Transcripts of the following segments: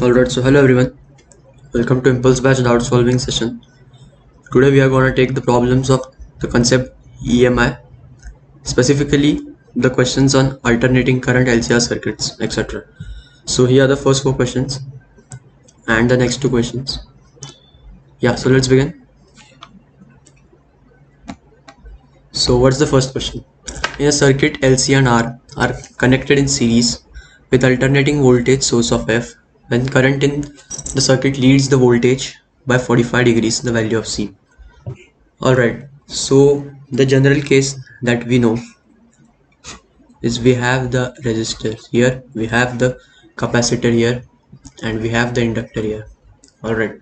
Alright, so hello everyone, welcome to Impulse Batch Doubt Solving session. Today we are going to take the problems of the concept EMI, specifically the questions on alternating current LCR circuits, etc. So here are the first 4 questions and the next 2 questions. Yeah, so let's begin. So what's the first question? In a circuit, LC and R are connected in series with alternating voltage source of F when current in the circuit leads the voltage by 45 degrees, the value of C. Alright, so the general case that we know is we have the resistor here, we have the capacitor here, and we have the inductor here. Alright,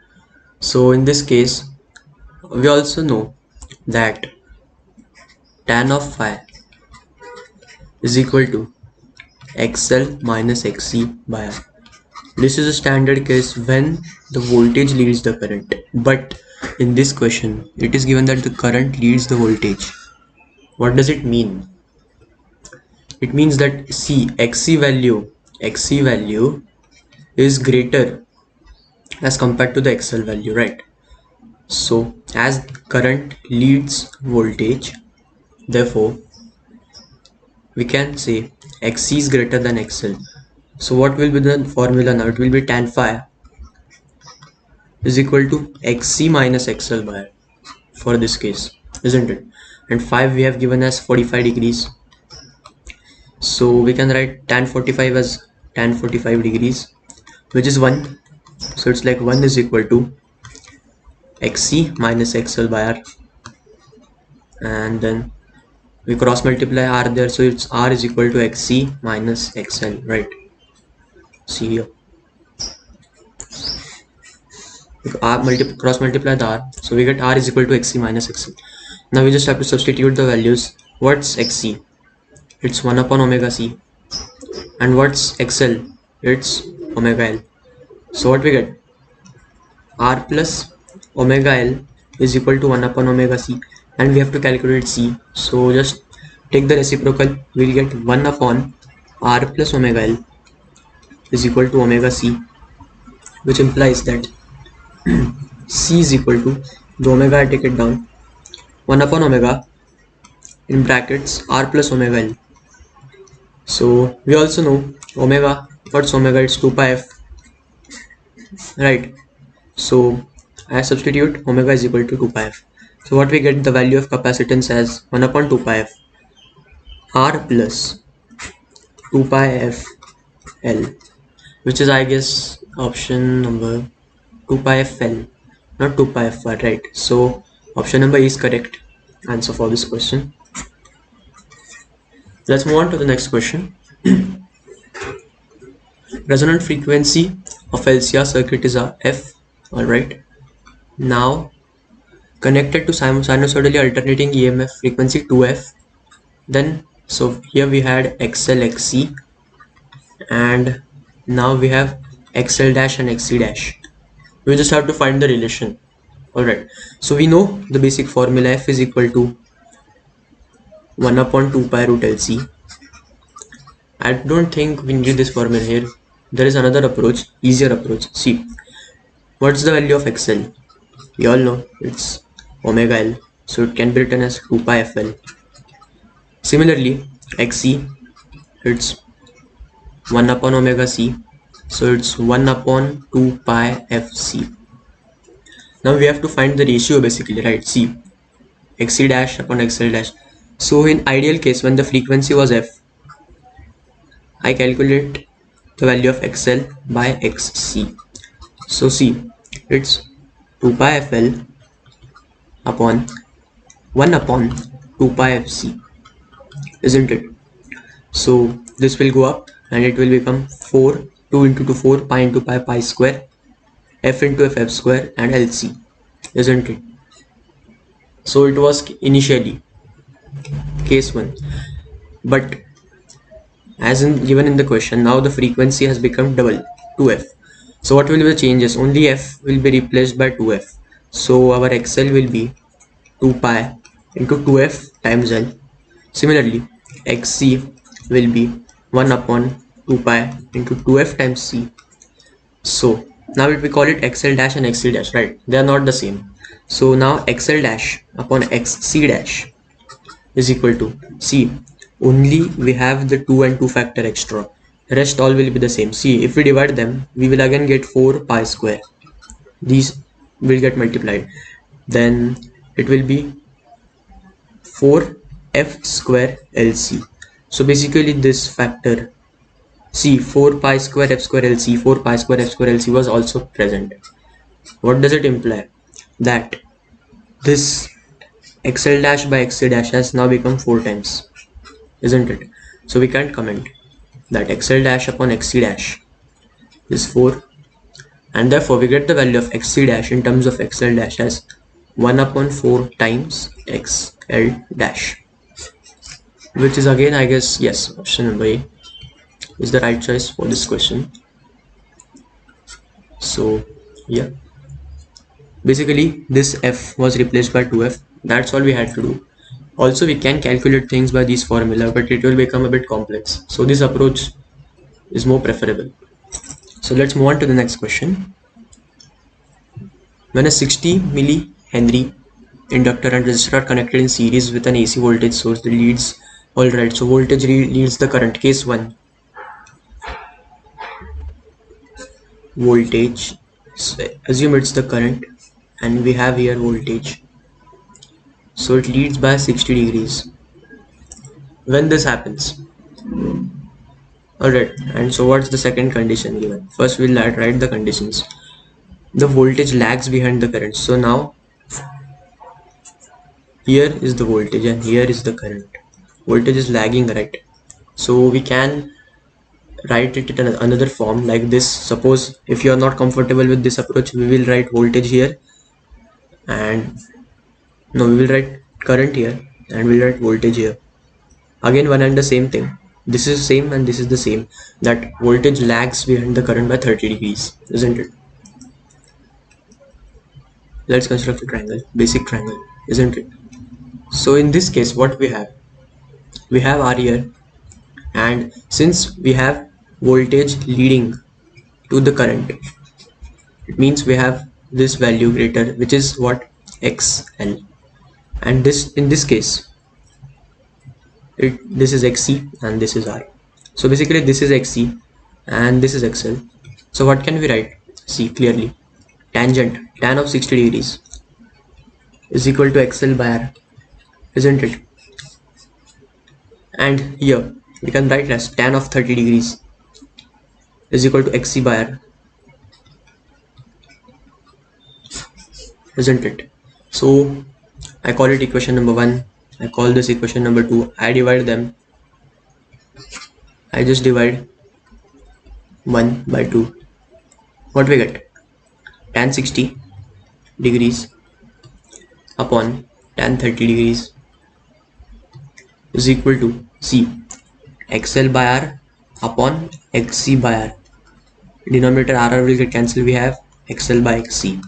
so in this case, we also know that tan of phi is equal to XL minus XC by R. This is a standard case when the voltage leads the current, but in this question, it is given that the current leads the voltage. What does it mean? It means that XC value is greater as compared to the XL value, right? So as current leads voltage, therefore we can say XC is greater than XL. So what will be the formula now? It will be tan phi is equal to XC minus XL by R for this case, isn't it? And phi we have given as 45 degrees. So we can write tan 45 as tan 45 degrees, which is 1. So it's like 1 is equal to XC minus XL by R, and then we cross multiply R there, so it's R is equal to XC minus XL, right? See here, cross multiply the R, so we get R is equal to XC minus XL. Now we just have to substitute the values. What's XC? It's 1 upon omega C. And what's XL? It's omega L. So what we get? R plus omega L is equal to 1 upon omega C, and we have to calculate C. So just take the reciprocal, we'll get 1 upon R plus omega L is equal to omega C, which implies that C is equal to the omega, I take it down, 1 upon omega in brackets R plus omega L. So we also know omega, what's omega? It's 2 pi F, right? So I substitute omega is equal to 2 pi F. So what we get, the value of capacitance as 1 upon 2 pi F R plus 2 pi F L, which is, I guess, option number 2 pi F L, not 2 pi F R, right? So option number E is correct answer for this question. Let's move on to the next question. Resonant frequency of LCR circuit is a F. Alright, now connected to sinusoidally alternating EMF frequency 2F. Then so here we had XL XC, and now we have XL dash and XC dash. We just have to find the relation. Alright, so we know the basic formula. F is equal to 1 upon 2 pi root LC. I don't think we need this formula here. There is another approach, easier approach. See, what's the value of XL? We all know it's omega L, so it can be written as 2 pi FL. Similarly, XC, it's 1 upon omega C, so it's 1 upon 2 pi FC. Now we have to find the ratio basically, right? See, XC dash upon XL dash. So in ideal case, when the frequency was F, I calculate the value of XL by XC. So see, it's 2 pi FL upon 1 upon 2 pi FC, isn't it? So this will go up and it will become 4, 2 into 2, 4, pi into pi, pi square, F into F square, and LC, isn't it? So it was initially case 1, but as in given in the question, now the frequency has become double, 2F. So what will be the changes? Only F will be replaced by 2F. So our XL will be 2 pi into 2F times L. Similarly, XC will be 1 upon 2 pi into 2F times C. So now we call it xl dash and xc dash, right? They are not the same. So now xl dash upon xc dash is equal to, see, only we have the 2 and 2 factor extra, rest all will be the same. See, if we divide them, we will again get 4 pi square, these will get multiplied, then it will be 4 f square lc. So basically this factor, see, 4 pi square f square lc, 4 pi square f square lc was also present. What does it imply? That this xl dash by xc dash has now become 4 times, isn't it? So we can't comment that xl dash upon xc dash is 4, and therefore we get the value of xc dash in terms of xl dash as 1 upon 4 times xl dash, which is again, I guess, yes, option number A is the right choice for this question. So yeah, basically this f was replaced by 2f. That's all we had to do. Also, we can calculate things by these formula, but it will become a bit complex. So this approach is more preferable. So let's move on to the next question. When a 60 millihenry inductor and resistor are connected in series with an AC voltage source that leads, alright, so voltage leads the current. Case 1, voltage, so assume it's the current, and we have here voltage, so it leads by 60 degrees. When this happens, alright, and so what's the second condition given? First we'll write the conditions. The voltage lags behind the current, so now here is the voltage and here is the current. Voltage is lagging, right? So we can write it in another form like this. Suppose if you are not comfortable with this approach, we will write voltage here, and no, we will write current here and we'll write voltage here. Again, one and the same thing. This is same and this is the same, that voltage lags behind the current by 30 degrees, isn't it? Let's construct a triangle, basic triangle, isn't it? So in this case, what we have R here, and since we have voltage leading to the current, it means we have this value greater, which is what, XL, and this, in this case, this is XC and this is R. So basically this is XC and this is XL. So what can we write? See clearly, tangent, tan of 60 degrees is equal to XL by R, isn't it? And here we can write as tan of 30 degrees is equal to XC by R, isn't it? So I call it equation number 1, I call this equation number 2, I divide them, I just divide 1 by 2. What we get? Tan 60 degrees upon tan 30 degrees is equal to, C, XL by R upon XC by R. Denominator RR will get cancelled, we have XL by XC.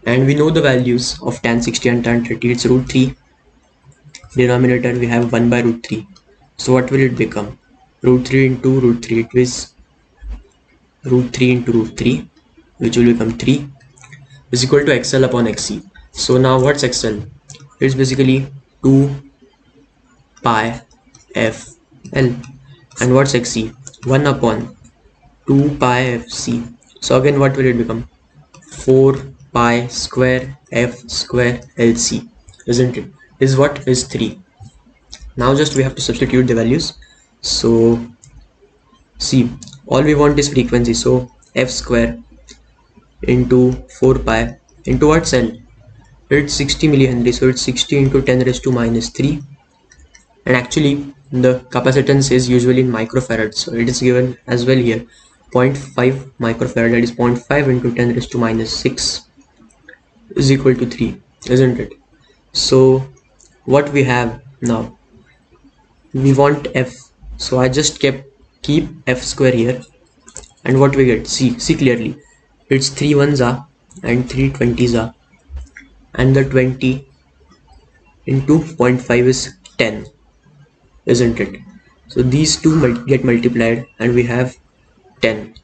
And we know the values of tan 60 and tan 30, it's root 3. Denominator we have 1 by root 3. So what will it become? Root 3 into root 3, it is root 3 into root 3, which will become 3, is equal to XL upon XC. So now what's XL? It's basically 2 pi FL. And what's XC? 1 upon 2 pi FC. So again, what will it become? 4 pi square F square LC, isn't it? Is what is 3. Now just we have to substitute the values. So see, all we want is frequency, so F square into 4 pi into what's L? It's 60 millihenry, so it's 60 into 10 raised to minus 3, and actually the capacitance is usually in microfarad, so it is given as well here, 0.5 microfarad, that is 0.5 into 10 raised to minus 6 is equal to 3, isn't it? So what we have now, we want F, so I just keep F square here, and what we get, see clearly, it's 3 ones are and 3 20s are, and the 20 into 0.5 is 10, isn't it? So these two get multiplied and we have 10.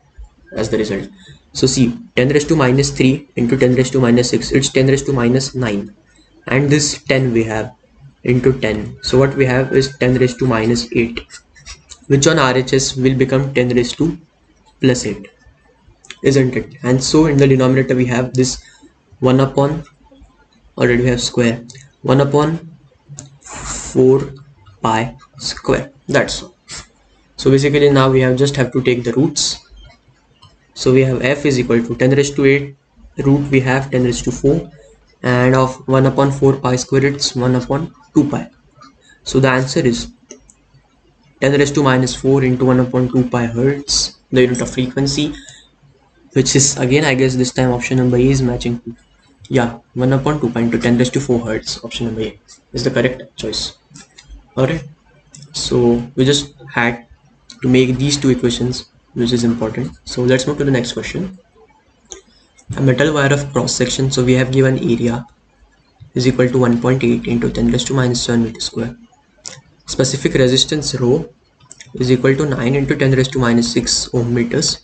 as the result. So see, 10 raised to minus 3 into 10 raised to minus 6, it's 10 raised to minus 9, and this 10 we have into 10, so what we have is 10 raised to minus 8, which on RHS will become 10 raised to plus 8, isn't it? And so in the denominator we have this 1 upon, already we have square, 1 upon 4 pi square, that's all. So basically now we just have to take the roots. So we have f is equal to 10 raised to 8, root we have 10 raised to 4, and of 1 upon 4 pi square it's 1 upon 2 pi. So the answer is 10 raised to minus 4 into 1 upon 2 pi hertz, the unit of frequency, which is again, I guess this time option number A is matching to, yeah, 1 upon 2 pi into 10 raised to 4 hertz, option number A is the correct choice. Alright, so we just had to make these two equations, which is important. So let's move to the next question. A metal wire of cross section, so we have given area is equal to 1.8 into 10 raised to minus 7 meter square. Specific resistance rho is equal to 9 into 10 raised to minus 6 ohm meters,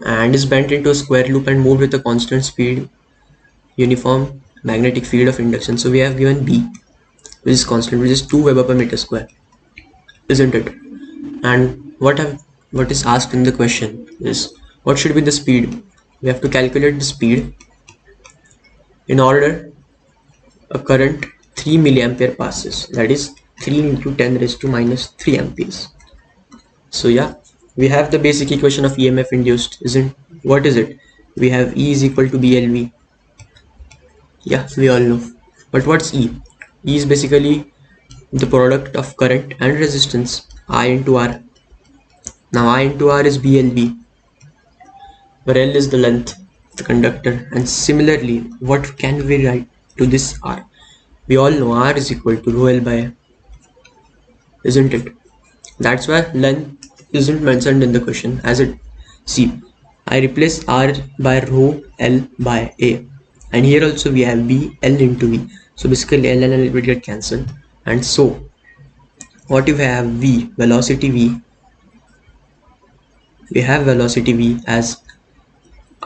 and is bent into a square loop and moved with a constant speed, uniform magnetic field of induction. So we have given B, which is constant, which is 2 Weber per meter square, isn't it? And what is asked in the question is what should be the speed. We have to calculate the speed in order a current 3 milliampere passes, that is 3 into 10 raised to minus 3 amperes. So yeah, we have the basic equation of EMF induced, isn't? What is it? We have E is equal to BLV. Yeah, we all know. But what's E? E is basically the product of current and resistance, I into R. Now I into R is BLV, where L is the length of the conductor, and similarly, what can we write to this R? We all know R is equal to rho L by A, isn't it? That's why length isn't mentioned in the question, as it, see, I replace R by rho L by A, and here also we have B L into V, so basically L and L will get cancelled, and so what if we have V, velocity V, we have velocity V as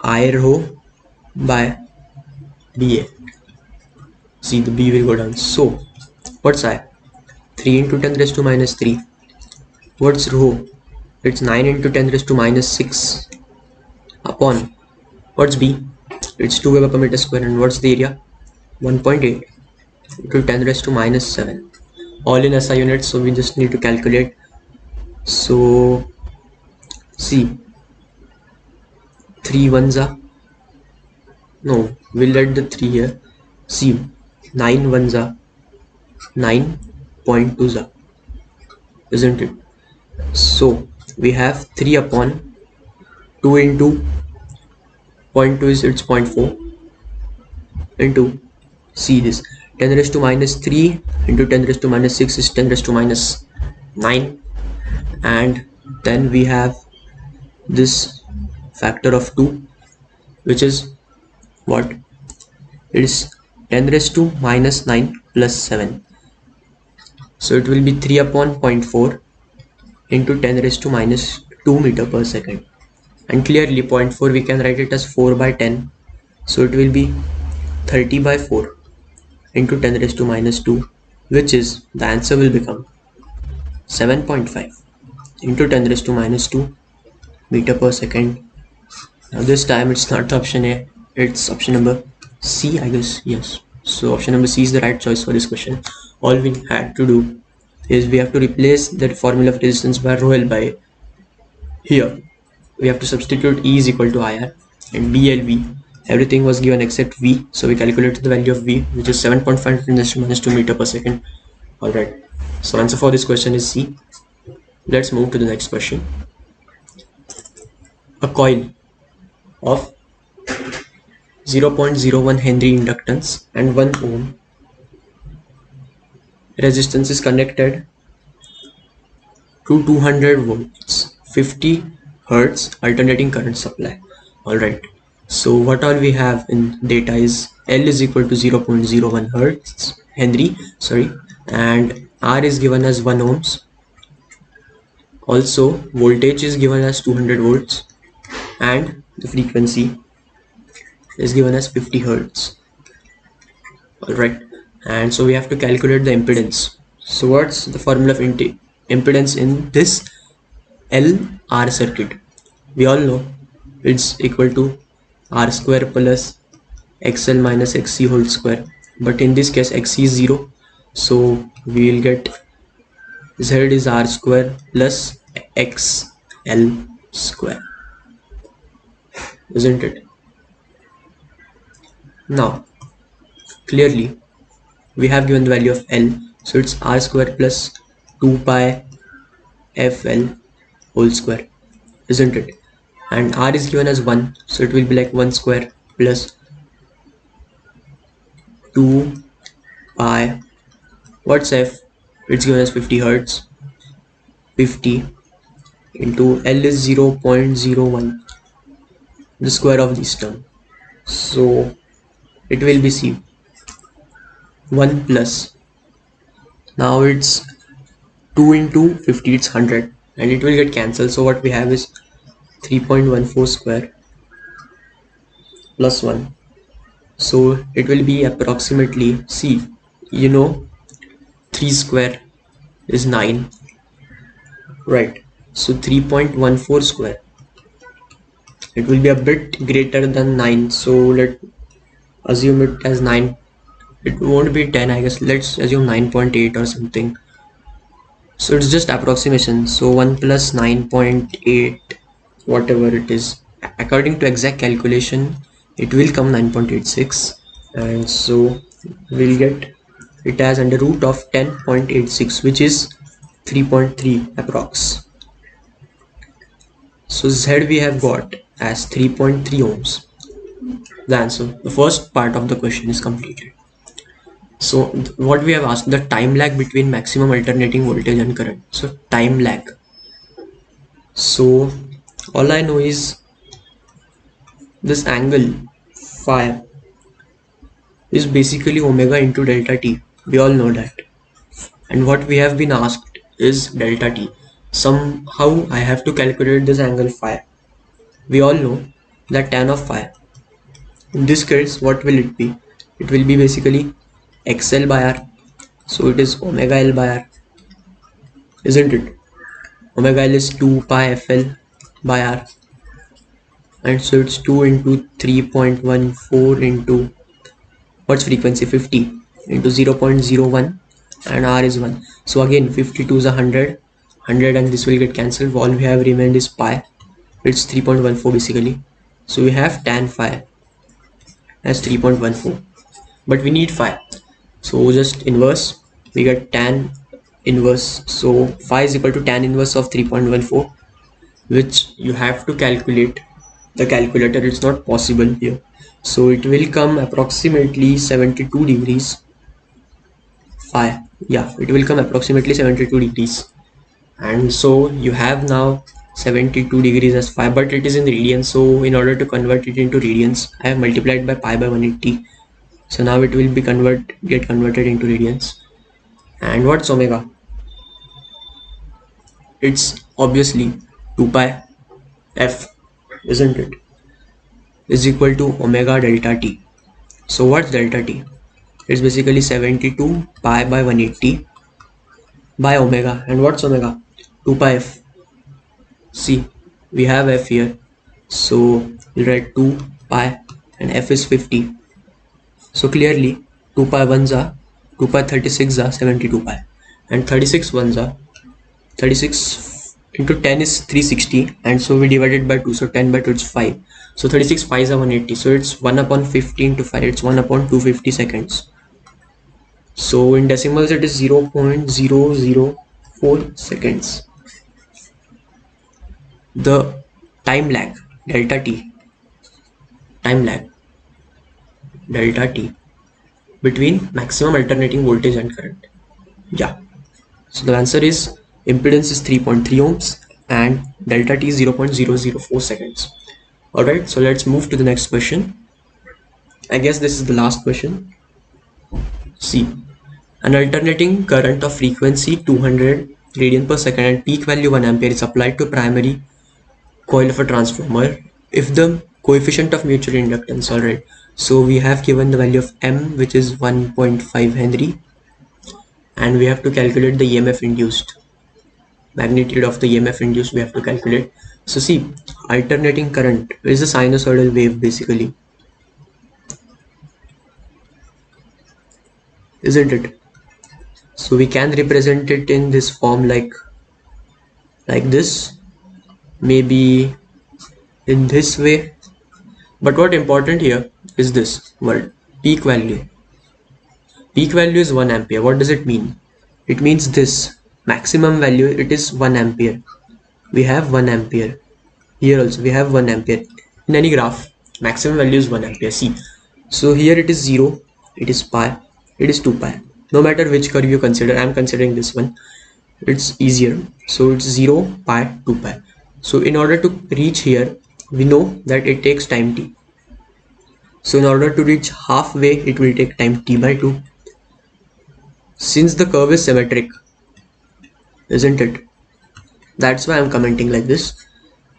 I rho by dA. See, the B will go down. So what's I? 3 into 10 raised to minus 3. What's rho? It's 9 into 10 raised to minus 6 upon, what's B? It's 2 Weber per meter square, and what's the area? 1.8 into 10 raised to minus 7, all in SI units, so we just need to calculate. So see, 3 ones are, no, we'll let the 3 here. See, 9 ones are 9.2s are, isn't it? So we have 3 upon 2 into 0.2 is it's 0.4 into, see this, 10 raised to minus 3 into 10 raised to minus 6 is 10 raised to minus 9, and then we have this factor of 2, which is what? It is 10 raised to minus 9 plus 7, so it will be 3 upon 0.4 into 10 raised to minus 2 meter per second, and clearly 0.4 we can write it as 4 by 10, so it will be 30 by 4 into 10 raised to minus 2, which is, the answer will become 7.5 into 10 raised to minus 2 meter per second. Now this time it's not the option A, it's option number C, I guess. Yes, so option number C is the right choice for this question. All we had to do is we have to replace the formula of resistance by rho L by A. Here we have to substitute E is equal to IR and BLV. Everything was given except V, so we calculated the value of V, which is 7.5 into 10 raised to minus 2 meter per second. Alright, so answer for this question is C. Let's move to the next question. A coil of 0.01 Henry inductance and 1 ohm resistance is connected to 200 volts 50 hertz alternating current supply. Alright, so what all we have in data is L is equal to 0.01 Henry, and R is given as 1 ohms. Also voltage is given as 200 volts, and the frequency is given as 50 hertz. Alright, and so we have to calculate the impedance. So what's the formula of impedance in this LR circuit? We all know it's equal to R square plus XL minus XC whole square, but in this case XC is 0, so we will get Z is R square plus XL square, isn't it? Now clearly we have given the value of L, so it's R square plus 2 pi FL whole square, isn't it? And R is given as 1, so it will be like 1 square plus 2 pi, what's F? It's given as 50 hertz, 50 into L is 0.01, the square of this term, so it will be C, 1 plus, now it's 2 into 50, it's 100, and it will get cancelled, so what we have is 3.14 square plus 1, so it will be approximately, see, you know 3 square is 9, right? So 3.14 square, it will be a bit greater than 9, so let's assume it as 9. It won't be 10, I guess. Let's assume 9.8 or something. So it's just approximation, so 1 plus 9.8, whatever it is, according to exact calculation it will come 9.86, and so we'll get it as under root of 10.86, which is 3.3 approx. So Z we have got as 3.3 ohms. The answer, the first part of the question is completed. So what we have asked, the time lag between maximum alternating voltage and current. So time lag, so all I know is this angle phi is basically omega into delta t, we all know that, and what we have been asked is delta t. Somehow I have to calculate this angle phi. We all know that tan of phi, in this case what will it be? It will be basically XL by R, so it is omega L by R, isn't it? Omega L is 2 pi FL by R, and so it's 2 into 3.14 into what's frequency, 50 into 0.01, and R is 1, so again 52 is 100, and this will get cancelled. All we have remained is pi, it's 3.14 basically, so we have tan phi as 3.14, but we need phi, so just inverse, we get tan inverse, so phi is equal to tan inverse of 3.14, which you have to calculate the calculator, it's not possible here, so it will come approximately 72 degrees phi, yeah, it will come approximately 72 degrees, and so you have now 72 degrees as phi, but it is in radians, so in order to convert it into radians I have multiplied by pi by 180, so now it will be get converted into radians. And what's omega? It's obviously 2 pi f, isn't it, is equal to omega delta t. So what's delta t? It's basically 72 pi by 180 by omega, and what's omega? 2 pi f. See, we have f here, so we'll write 2 pi and f is 50, so clearly 2 pi 1s are 2 pi 36 are 72 pi, and 36 1s are 36 into 10 is 360, and so we divided by 2, so 10 by 2 is 5, so 36 5s are 180, so it's 1 upon 15 to 5, it's 1 upon 250 seconds, so in decimals it is 0.004 seconds. The time lag delta t, time lag delta t between maximum alternating voltage and current, yeah, so the answer is impedance is 3.3 ohms and delta t is 0.004 seconds. Alright, so let's move to the next question. I guess this is the last question. See, an alternating current of frequency 200 radian per second and peak value 1 ampere is applied to primary coil of a transformer if the coefficient of mutual inductance, alright, so we have given the value of M, which is 1.5 Henry, and we have to calculate the EMF induced, magnitude of the EMF induced we have to calculate. So see, alternating current is a sinusoidal wave basically, isn't it? So we can represent it in this form like this, maybe in this way. But what important here is this word peak value. Peak value is 1 ampere. What does it mean? It means this maximum value, it is 1 ampere. We have 1 ampere. Here also we have 1 ampere. In any graph, maximum value is 1 ampere. See, so here it is 0, it is pi, it is 2 pi. No matter which curve you consider, I am considering this one. It's easier. So it's 0, pi, 2 pi. So in order to reach here, we know that it takes time t. So in order to reach halfway, it will take time t by 2. Since the curve is symmetric, isn't it? That's why I'm commenting like this.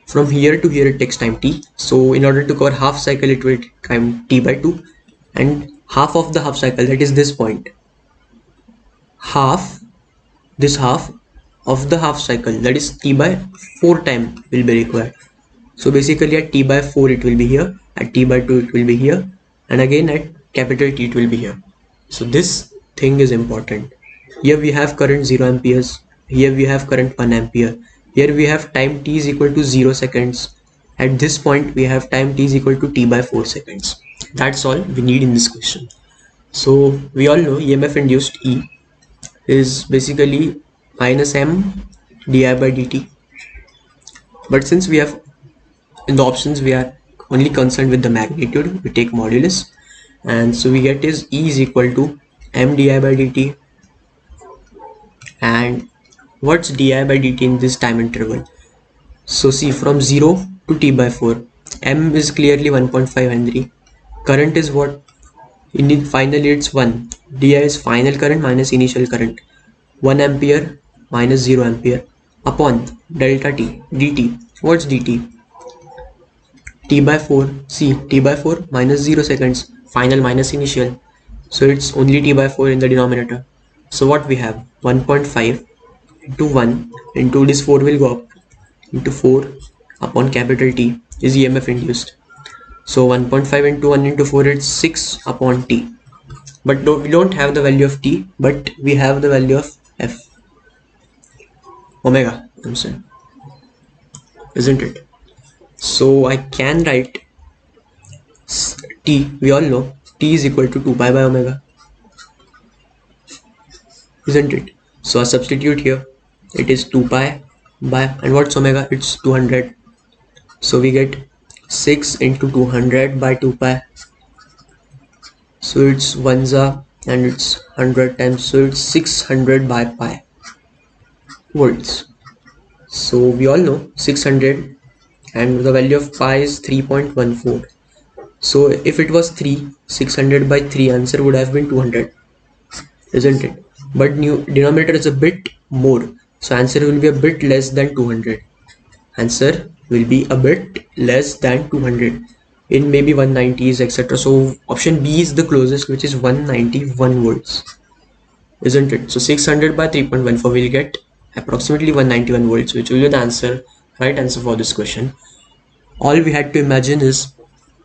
From here to here it takes time t. So in order to cover half cycle, it will take time t by 2. And half of the half cycle, that is this point. This half of the half cycle, that is t by 4 time will be required. So basically at t by 4 it will be here, at t by 2 it will be here, and again at capital T it will be here. So this thing is important. Here we have current 0 amperes, here we have current 1 ampere, here we have time t is equal to 0 seconds. At this point we have time t is equal to t by 4 seconds. That's all we need in this question. So we all know EMF induced E is basically minus M di by dt. But since we have in the options we are only concerned with the magnitude, we take modulus, and so we get is E is equal to M di by dt. And what's di by dt in this time interval? So see, from 0 to t by 4, M is clearly 1.5 Henry. Current is what? Finally it's 1. Di is final current minus initial current. 1 ampere minus 0 ampere upon delta t dt. What's dt? T by 4. See, t by 4 minus 0 seconds, final minus initial. So it's only t by 4 in the denominator. So what we have? 1.5 into 1 into this 4 will go up into 4 upon capital T is EMF induced. So 1.5 into 1 into 4 is 6 upon T. But we don't have the value of T, but we have the value of F. Omega, I'm saying. Isn't it? So I can write T, we all know T is equal to 2 pi by omega. Isn't it? So I substitute here, it is 2 pi by, and what's omega? It's 200. So we get 6 into 200 by 2 pi. So it's 1 and it's 100 times, so it's 600 by pi volts. So we all know 600 and the value of pi is 3.14. So if it was 600 by 3, answer would have been 200, isn't it? But new denominator is a bit more, so answer will be a bit less than 200. Answer will be a bit less than 200 in maybe 190s, etc. So option B is the closest, which is 191 volts, isn't it? So 600 by 3.14 will get approximately 191 volts, which will be the answer, right answer for this question. All we had to imagine is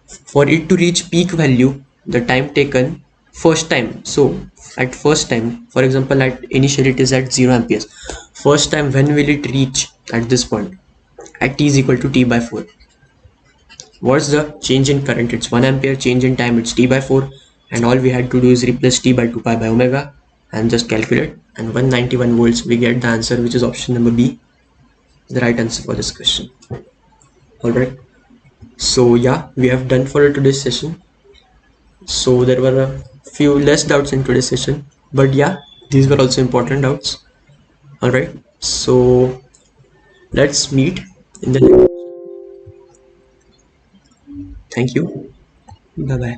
for it to reach peak value, the time taken first time. So at first time, for example, at initially it is at 0 amperes. First time, when will it reach at this point? At t is equal to t by 4. What's the change in current? It's 1 ampere. Change in time, it's t by 4. And all we had to do is replace t by 2 pi by omega and just calculate. And 191 volts, we get the answer, which is option number B, the right answer for this question. Alright. So yeah, we have done for today's session. So there were a few less doubts in today's session, but yeah, these were also important doubts. Alright, so let's meet in the next. Thank you. Bye bye.